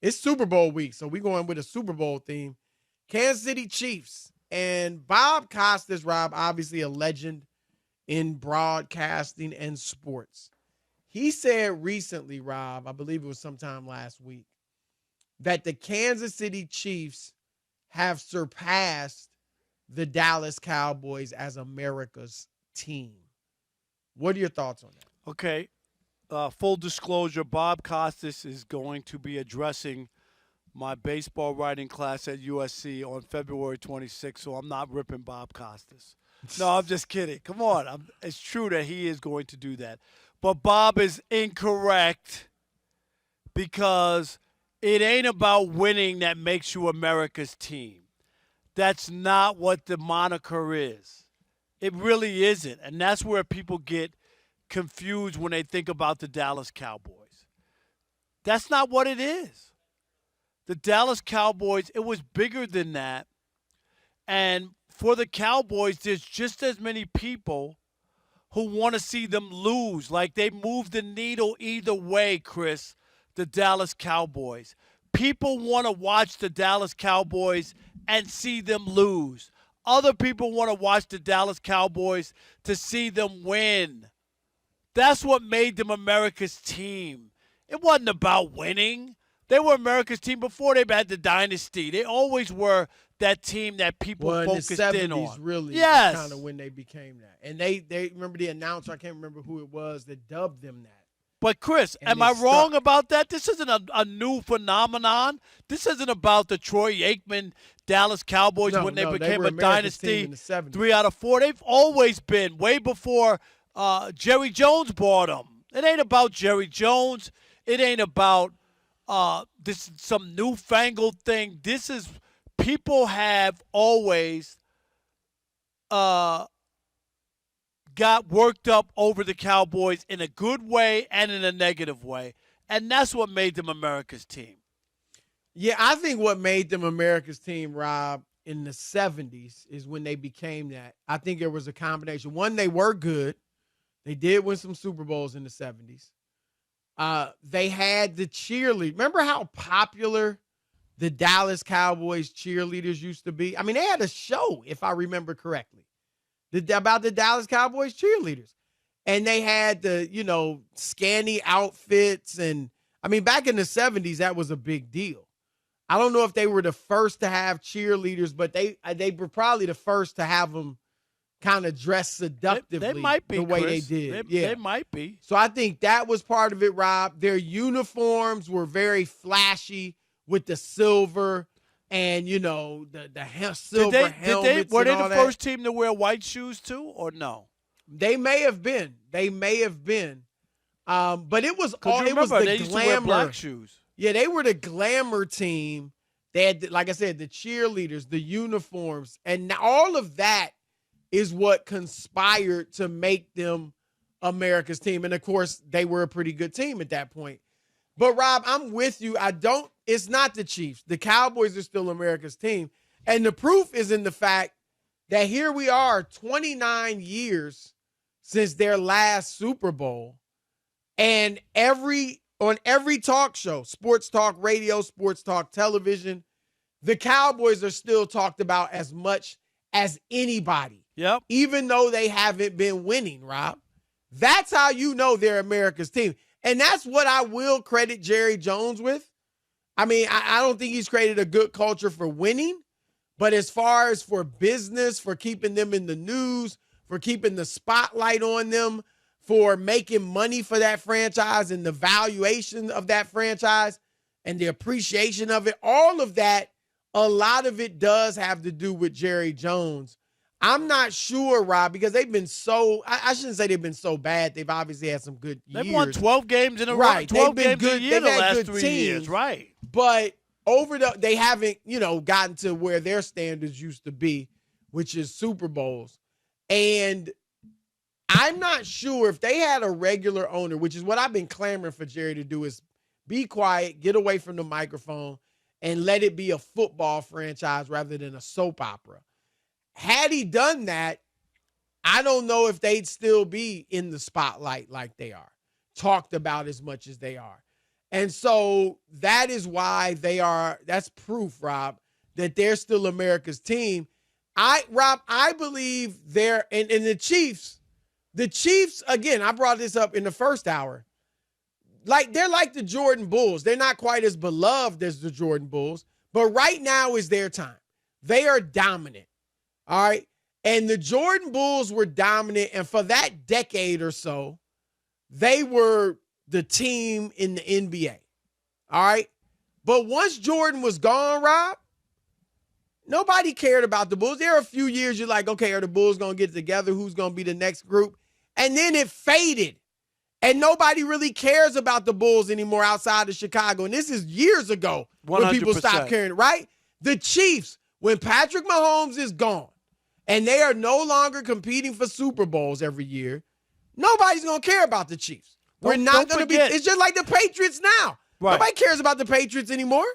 It's Super Bowl week, so we're going with a Super Bowl theme. Kansas City Chiefs. And Bob Costas, Rob, obviously a legend in broadcasting and sports. He said recently, Rob, I believe it was sometime last week, that the Kansas City Chiefs have surpassed the Dallas Cowboys as America's team. What are your thoughts on that? Okay. Full disclosure, Bob Costas is going to be addressing my baseball writing class at USC on February 26th, so I'm not ripping Bob Costas. No, I'm just kidding. Come on. It's true that he is going to do that. But Bob is incorrect because it ain't about winning that makes you America's team. That's not what the moniker is. It really isn't. And that's where people get confused when they think about the Dallas Cowboys. That's not what it is. The Dallas Cowboys, it was bigger than that. And for the Cowboys, there's just as many people who want to see them lose. Like they move the needle either way, Chris, the Dallas Cowboys. People want to watch the Dallas Cowboys and see them lose. Other people want to watch the Dallas Cowboys to see them win. That's what made them America's team. It wasn't about winning. They were America's team before they had the dynasty. They always were that team that people focused in on. Really, yes, kind of when they became that. And they remember the announcer, I can't remember who it was, that dubbed them that. But, Chris, and am I wrong about that? This isn't a new phenomenon. This isn't about the Troy Aikman Dallas Cowboys when they became a dynasty. 3 out of 4. They've always been, way before Jerry Jones bought them. It ain't about Jerry Jones. It ain't about this some newfangled thing. This is, people have always got worked up over the Cowboys in a good way and in a negative way. And that's what made them America's team. Yeah, I think what made them America's team, Rob, in the 70s is when they became that. I think there was a combination. One, they were good. They did win some Super Bowls in the 70s. They had the cheerlead. Remember how popular the Dallas Cowboys cheerleaders used to be? I mean, they had a show, if I remember correctly, about the Dallas Cowboys cheerleaders. And they had the, scanny outfits. And, I mean, back in the 70s, that was a big deal. I don't know if they were the first to have cheerleaders, but they were probably the first to have them kind of dressed seductively they might be, the way Chris. they did. They might be. So I think that was part of it, Rob. Their uniforms were very flashy with the silver and, the silver helmets. Were they the first team to wear white shoes too, or no? They may have been. But it was all. It was the they glamour. used to wear black shoes. Yeah, they were the glamour team. They had, like I said, the cheerleaders, the uniforms, and all of that is what conspired to make them America's team. And, of course, they were a pretty good team at that point. But, Rob, I'm with you. It's not the Chiefs. The Cowboys are still America's team. And the proof is in the fact that here we are 29 years since their last Super Bowl. And on every talk show, sports talk radio, sports talk television, the Cowboys are still talked about as much as anybody. Yep. Even though they haven't been winning, Rob. That's how you know they're America's team. And that's what I will credit Jerry Jones with. I mean, I don't think he's created a good culture for winning, but as far as for business, for keeping them in the news, for keeping the spotlight on them, for making money for that franchise and the valuation of that franchise and the appreciation of it, all of that, a lot of it does have to do with Jerry Jones. I'm not sure, Rob, because they've been I shouldn't say they've been so bad. They've obviously had some good years. They've won 12 games in a row. Right. 12 They've been games good. a year They've the had last good 3 teams, years. Right. But they haven't, gotten to where their standards used to be, which is Super Bowls. And I'm not sure if they had a regular owner, which is what I've been clamoring for Jerry to do, is be quiet, get away from the microphone, and let it be a football franchise rather than a soap opera. Had he done that, I don't know if they'd still be in the spotlight like they are, talked about as much as they are. And so that is why that's proof, Rob, that they're still America's team. I believe they're, and the Chiefs, again, I brought this up in the first hour. Like, they're like the Jordan Bulls. They're not quite as beloved as the Jordan Bulls, but right now is their time. They are dominant. All right. And the Jordan Bulls were dominant. And for that decade or so, they were the team in the NBA. All right. But once Jordan was gone, Rob, nobody cared about the Bulls. There are a few years you're like, okay, are the Bulls going to get together? Who's going to be the next group? And then it faded. And nobody really cares about the Bulls anymore outside of Chicago. And this is years ago 100%. when people stopped caring, right? The Chiefs, when Patrick Mahomes is gone and they are no longer competing for Super Bowls every year, nobody's going to care about the Chiefs. We're not going to be. It's just like the Patriots now. Right. Nobody cares about the Patriots anymore.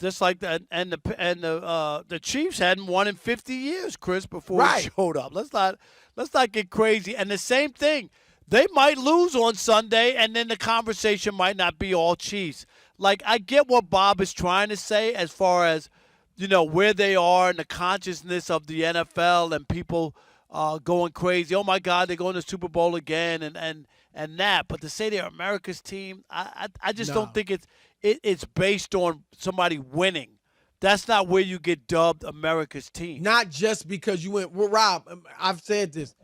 Just like that, and the Chiefs hadn't won in 50 years, Chris, before he showed up. Let's not get crazy. And the same thing. They might lose on Sunday, and then the conversation might not be all Chiefs. Like, I get what Bob is trying to say as far as, where they are and the consciousness of the NFL and people going crazy. Oh, my God, they're going to the Super Bowl again and that. But to say they're America's team, I just don't think it's based on somebody winning. That's not where you get dubbed America's team. Not just because you went. Well, Rob, I've said this.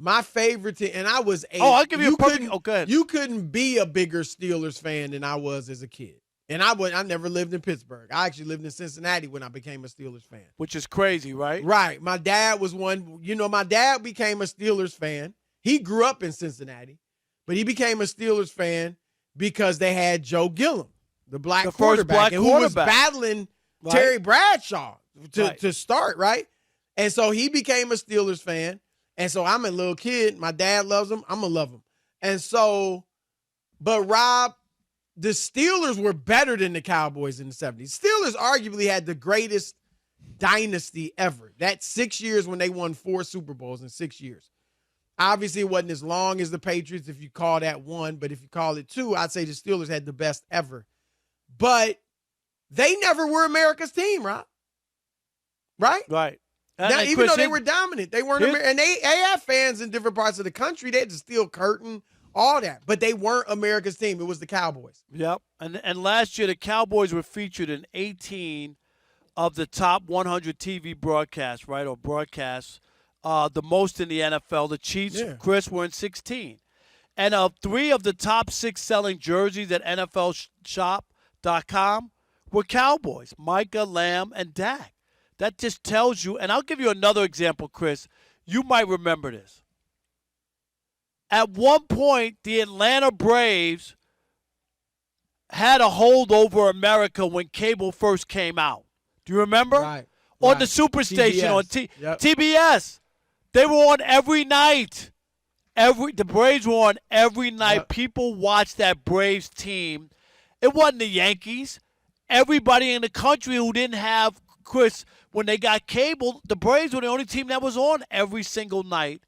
My favorite team, and I was I'll give you a perfect. Oh, go ahead. You couldn't be a bigger Steelers fan than I was as a kid. And I never lived in Pittsburgh. I actually lived in Cincinnati when I became a Steelers fan. Which is crazy, right? Right. My dad was one. My dad became a Steelers fan. He grew up in Cincinnati, but he became a Steelers fan because they had Joe Gilliam, the quarterback, who was battling Terry Bradshaw to start, right? And so he became a Steelers fan. And so I'm a little kid. My dad loves him. I'm going to love him. And so, but Rob, the Steelers were better than the Cowboys in the 70s. Steelers arguably had the greatest dynasty ever. That 6 years when they won 4 Super Bowls in 6 years. Obviously, it wasn't as long as the Patriots if you call that 1, but if you call it 2, I'd say the Steelers had the best ever. But they never were America's team, Rob. Right? Right. Now, even though they were dominant, they weren't. And they have fans in different parts of the country. They had the Steel Curtain, all that. But they weren't America's team. It was the Cowboys. Yep. And last year, the Cowboys were featured in 18 of the top 100 TV broadcasts, right, or broadcasts, the most in the NFL. The Chiefs, Chris, were in 16. And 3 of the top 6 selling jerseys at NFLshop.com were Cowboys, Micah, Lamb, and Dak. That just tells you, and I'll give you another example, Chris. You might remember this. At one point, the Atlanta Braves had a hold over America when cable first came out. Do you remember? Right. On the Superstation on TBS. They were on every night. The Braves were on every night. Yep. People watched that Braves team. It wasn't the Yankees. Everybody in the country who didn't have, Chris, when they got cable, the Braves were the only team that was on every single night,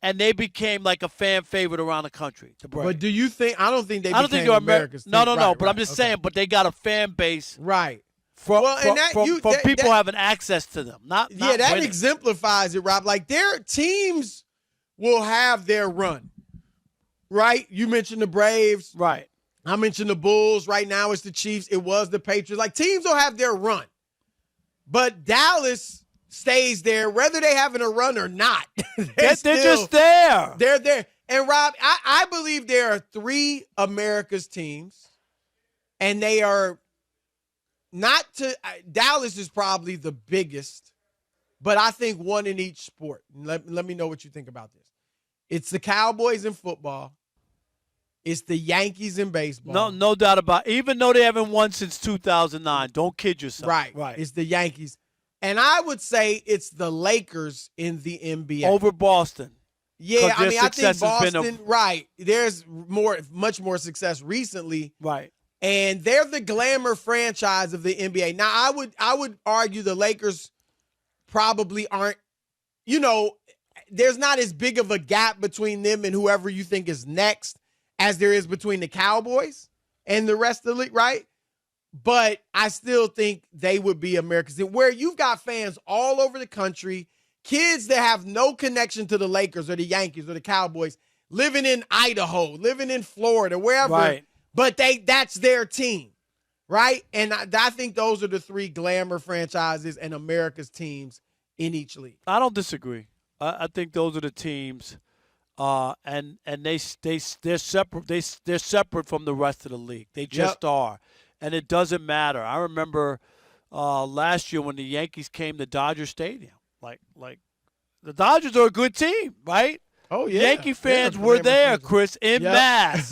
and they became like a fan favorite around the country. The Braves. But do you think? I don't think they became America's team. No. But I'm just saying. But they got a fan base, right? From people having access to them. Not that winning. Exemplifies it, Rob. Like, their teams will have their run, right? You mentioned the Braves, right? I mentioned the Bulls. Right now, it's the Chiefs. It was the Patriots. Like, teams will have their run. But Dallas stays there, whether they having a run or not. They're just there. They're there. And, Rob, I believe there are 3 America's teams, and they are Dallas is probably the biggest, but I think one in each sport. Let me know what you think about this. It's the Cowboys in football. It's the Yankees in baseball. No doubt about it. Even though they haven't won since 2009. Don't kid yourself. Right. It's the Yankees. And I would say it's the Lakers in the NBA. Over Boston. Yeah, I think Boston, right. There's much more success recently. Right. And they're the glamour franchise of the NBA. Now, I would argue the Lakers probably aren't, there's not as big of a gap between them and whoever you think is next as there is between the Cowboys and the rest of the league, right? But I still think they would be America's team, where you've got fans all over the country, kids that have no connection to the Lakers or the Yankees or the Cowboys, living in Idaho, living in Florida, wherever. Right. But that's their team, right? And I think those are the three glamour franchises and America's teams in each league. I don't disagree. I think those are the teams, and they're separate. They're separate from the rest of the league. They just are, and it doesn't matter. I remember last year when the Yankees came to Dodger Stadium. Like the Dodgers are a good team, right? Oh yeah, Yankee fans were there, Chris, in mass,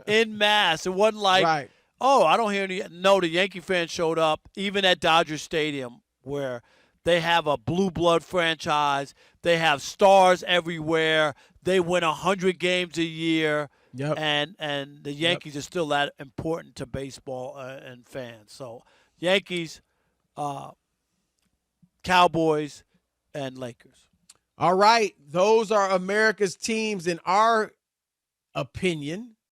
in mass. It wasn't like, right. Oh, I don't hear any. No, the Yankee fans showed up even at Dodger Stadium, where they have a blue blood franchise. They have stars everywhere. They win 100 games a year. Yep. And the Yankees are still that important to baseball and fans. So Yankees, Cowboys, and Lakers. All right. Those are America's teams in our opinion.